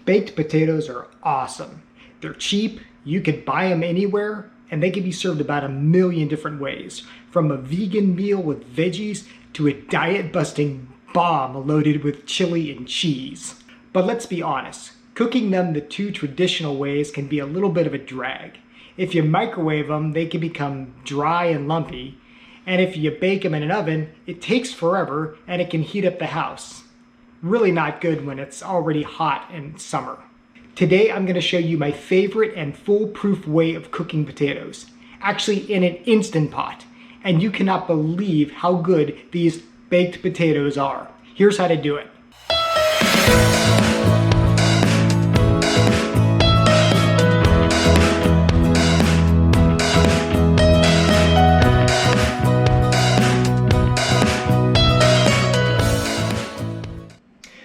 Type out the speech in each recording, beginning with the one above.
Baked potatoes are awesome. They're cheap, you could buy them anywhere, and they can be served about a million different ways. From a vegan meal with veggies to a diet-busting bomb loaded with chili and cheese. But let's be honest, cooking them the two traditional ways can be a little bit of a drag. If you microwave them, they can become dry and lumpy. And if you bake them in an oven, it takes forever and it can heat up the house. Really not good when it's already hot in summer. Today I'm going to show you my favorite and foolproof way of cooking potatoes. Actually in an Instant Pot. And you cannot believe how good these baked potatoes are. Here's how to do it.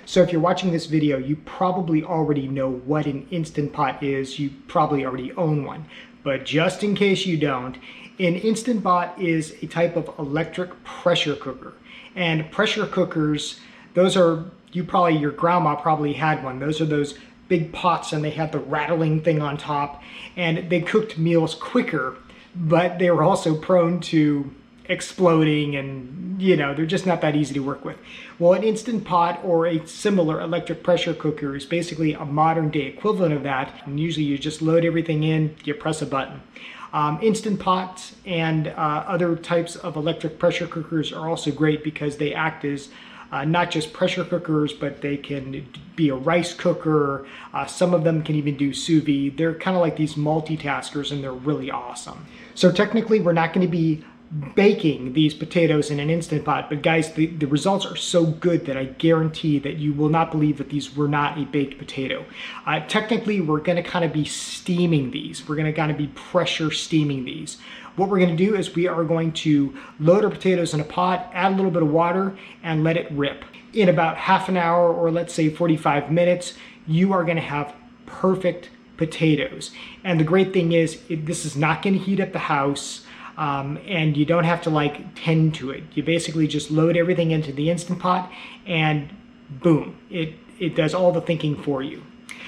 So if you're watching this video, you probably already know what an Instant Pot is. You probably already own one. But just in case you don't, an Instant Pot is a type of electric pressure cooker. And pressure cookers, those are, your grandma probably had one. Those are those big pots and they had the rattling thing on top. And they cooked meals quicker, but they were also prone to exploding and they're just not that easy to work with. Well, an Instant Pot or a similar electric pressure cooker is basically a modern day equivalent of that. And usually you just load everything in, you press a button. Instant Pots and other types of electric pressure cookers are also great because they act as not just pressure cookers, but they can be a rice cooker. Some of them can even do sous vide. They're kind of like these multitaskers and they're really awesome. So technically we're not going to be baking these potatoes in an Instant Pot, but guys, the results are so good that I guarantee that you will not believe that these were not a baked potato. Technically, we're going to kind of be steaming these. We're going to kind of be pressure steaming these. What we're going to do is we are going to load our potatoes in a pot, add a little bit of water, and let it rip. In about half an hour, or let's say 45 minutes, you are going to have perfect potatoes. And the great thing is, this is not going to heat up the house. And you don't have to tend to it. You basically just load everything into the Instant Pot and boom, it does all the thinking for you.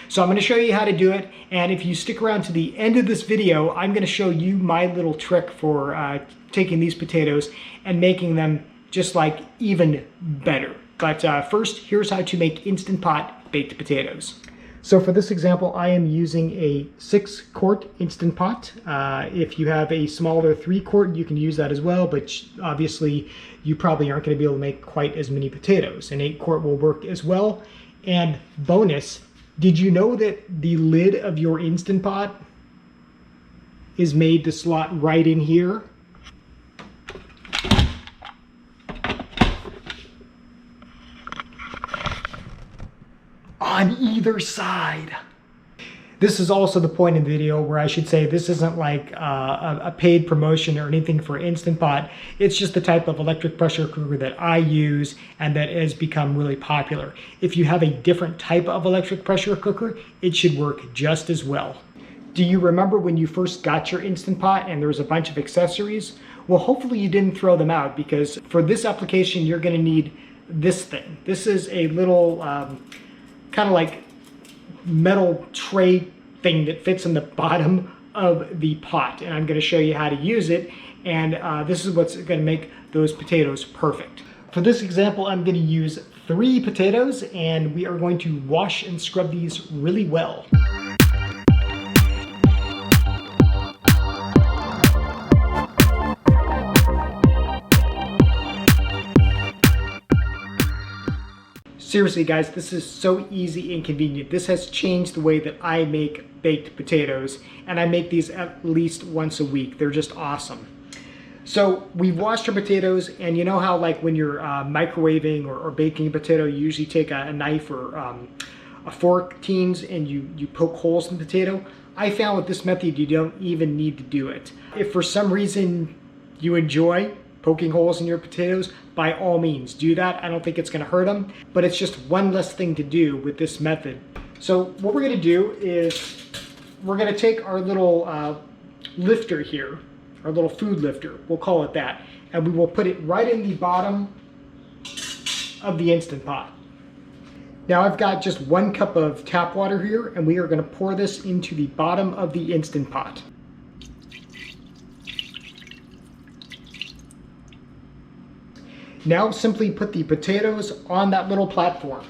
So I'm going to show you how to do it, and if you stick around to the end of this video, I'm going to show you my little trick for taking these potatoes and making them just even better. But first, here's how to make Instant Pot baked potatoes. So for this example, I am using a 6-quart Instant Pot. If you have a smaller 3-quart, you can use that as well, but obviously you probably aren't going to be able to make quite as many potatoes. An 8-quart will work as well. And bonus, did you know that the lid of your Instant Pot is made to slot right in here? On either side. This is also the point in the video where I should say this isn't like a paid promotion or anything for Instant Pot. It's just the type of electric pressure cooker that I use and that has become really popular. If you have a different type of electric pressure cooker, it should work just as well. Do you remember when you first got your Instant Pot and there was a bunch of accessories? Well, hopefully you didn't throw them out, because for this application, you're going to need this thing. This is a little kind of like metal tray thing that fits in the bottom of the pot, and I'm going to show you how to use it, and this is what's going to make those potatoes perfect. For this example, I'm going to use 3 potatoes, and we are going to wash and scrub these really well. Seriously guys, this is so easy and convenient. This has changed the way that I make baked potatoes, and I make these at least once a week. They're just awesome. So we've washed our potatoes, and you know how when you're microwaving or baking a potato, you usually take a knife or a fork tines and you poke holes in the potato? I found with this method you don't even need to do it. If for some reason you enjoy poking holes in your potatoes, by all means do that. I don't think it's going to hurt them, but it's just one less thing to do with this method. So what we're going to do is we're going to take our little lifter here, our little food lifter, we'll call it that, and we will put it right in the bottom of the Instant Pot. Now I've got just 1 cup of tap water here, and we are going to pour this into the bottom of the Instant Pot. Now simply put the potatoes on that little platform.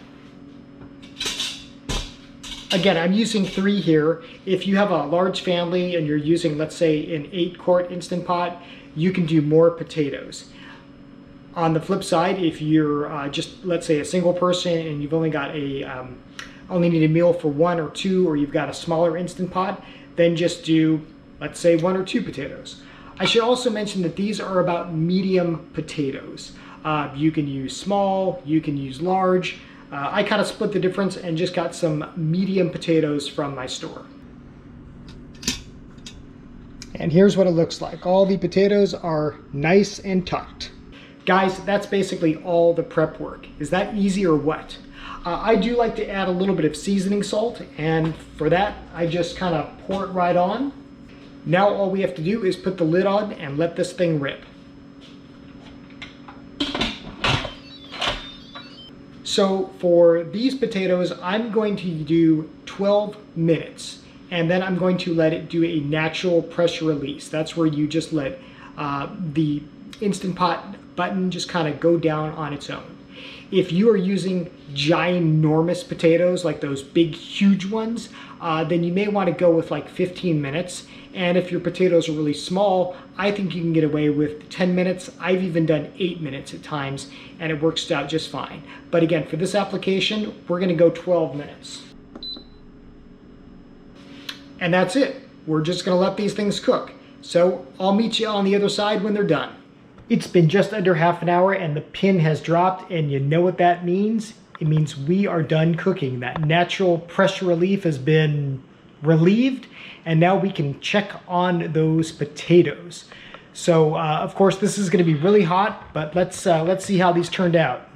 Again, I'm using 3 here. If you have a large family and you're using, let's say, an 8-quart Instant Pot, you can do more potatoes. On the flip side, if you're just, let's say, a single person and you've only got only need a meal for 1 or 2, or you've got a smaller Instant Pot, then just do, let's say, 1 or 2 potatoes. I should also mention that these are about medium potatoes. You can use small, you can use large. I kind of split the difference and just got some medium potatoes from my store. And here's what it looks like. All the potatoes are nice and tucked. Guys, that's basically all the prep work. Is that easy or what? I do like to add a little bit of seasoning salt, and for that, I just kind of pour it right on. Now all we have to do is put the lid on and let this thing rip. So for these potatoes, I'm going to do 12 minutes, and then I'm going to let it do a natural pressure release. That's where you just let the Instant Pot button just kind of go down on its own. If you are using ginormous potatoes, like those big, huge ones, then you may want to go with like 15 minutes. And if your potatoes are really small, I think you can get away with 10 minutes. I've even done 8 minutes at times, and it works out just fine. But again, for this application, we're going to go 12 minutes. And that's it. We're just going to let these things cook. So I'll meet you on the other side when they're done. It's been just under half an hour and the pin has dropped, and you know what that means? It means we are done cooking. That natural pressure relief has been relieved, and now we can check on those potatoes. So of course this is going to be really hot, but let's see how these turned out.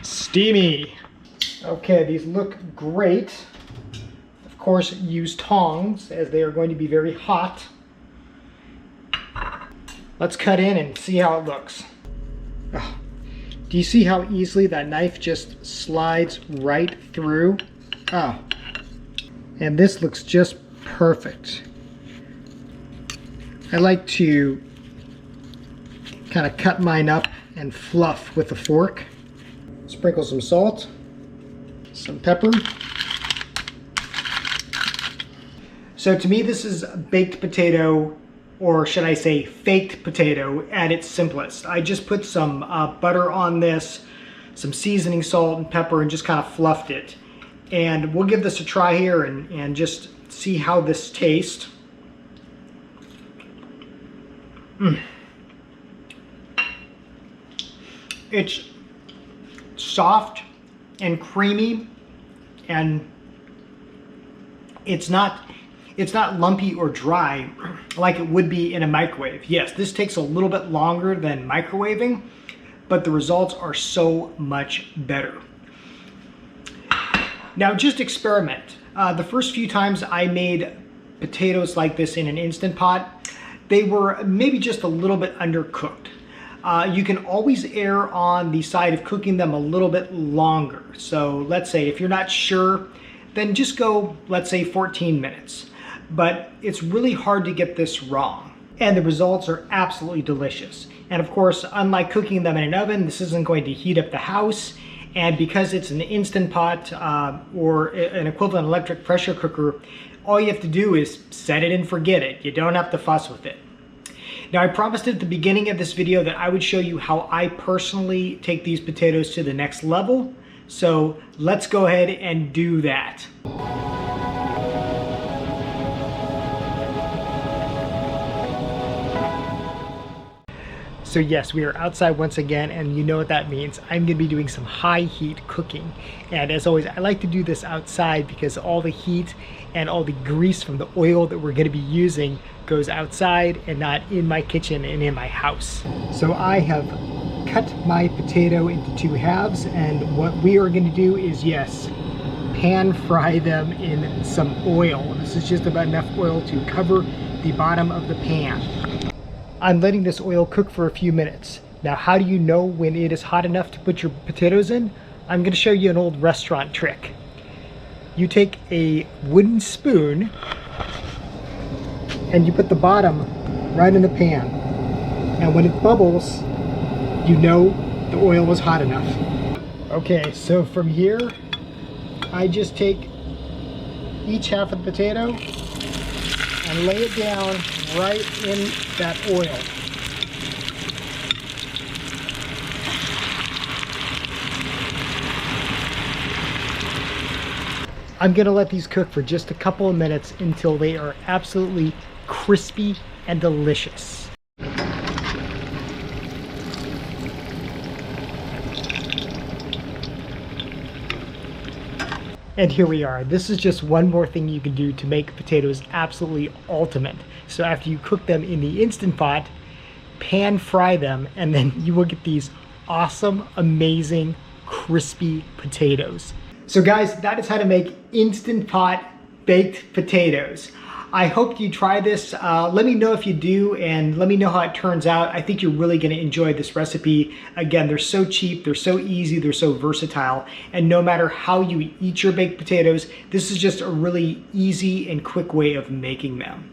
Steamy. Okay, these look great. Of course, use tongs as they are going to be very hot. Let's cut in and see how it looks. Oh, do you see how easily that knife just slides right through? Oh, and this looks just perfect. I like to kind of cut mine up and fluff with a fork. Sprinkle some salt, some pepper. So to me, this is baked potato, or should I say faked potato at its simplest. I just put some butter on this, some seasoning salt and pepper, and just kind of fluffed it. And we'll give this a try here and just see how this tastes. It's soft and creamy, and it's not lumpy or dry like it would be in a microwave. Yes, this takes a little bit longer than microwaving, but the results are so much better. Now just experiment. The first few times I made potatoes like this in an Instant Pot, they were maybe just a little bit undercooked. You can always err on the side of cooking them a little bit longer. So let's say if you're not sure, then just go, let's say 14 minutes. But it's really hard to get this wrong. And the results are absolutely delicious. And of course, unlike cooking them in an oven, this isn't going to heat up the house. And because it's an Instant Pot or an equivalent electric pressure cooker, all you have to do is set it and forget it. You don't have to fuss with it. Now, I promised at the beginning of this video that I would show you how I personally take these potatoes to the next level. So let's go ahead and do that. So yes, we are outside once again, and you know what that means. I'm gonna be doing some high heat cooking. And as always, I like to do this outside because all the heat and all the grease from the oil that we're gonna be using goes outside and not in my kitchen and in my house. So I have cut my potato into 2 halves, and what we are gonna do is, yes, pan fry them in some oil. This is just about enough oil to cover the bottom of the pan. I'm letting this oil cook for a few minutes. Now, how do you know when it is hot enough to put your potatoes in? I'm going to show you an old restaurant trick. You take a wooden spoon and you put the bottom right in the pan. And when it bubbles, you know the oil was hot enough. Okay, so from here, I just take each half of the potato and lay it down right in that oil. I'm gonna let these cook for just a couple of minutes until they are absolutely crispy and delicious. And here we are. This is just one more thing you can do to make potatoes absolutely ultimate. So after you cook them in the Instant Pot, pan fry them, and then you will get these awesome, amazing, crispy potatoes. So guys, that is how to make Instant Pot baked potatoes. I hope you try this. Let me know if you do, and let me know how it turns out. I think you're really gonna enjoy this recipe. Again, they're so cheap, they're so easy, they're so versatile, and no matter how you eat your baked potatoes, this is just a really easy and quick way of making them.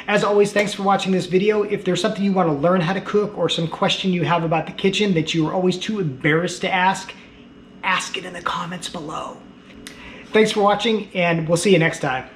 As always, thanks for watching this video. If there's something you wanna learn how to cook or some question you have about the kitchen that you are always too embarrassed to ask it in the comments below. Thanks for watching, and we'll see you next time.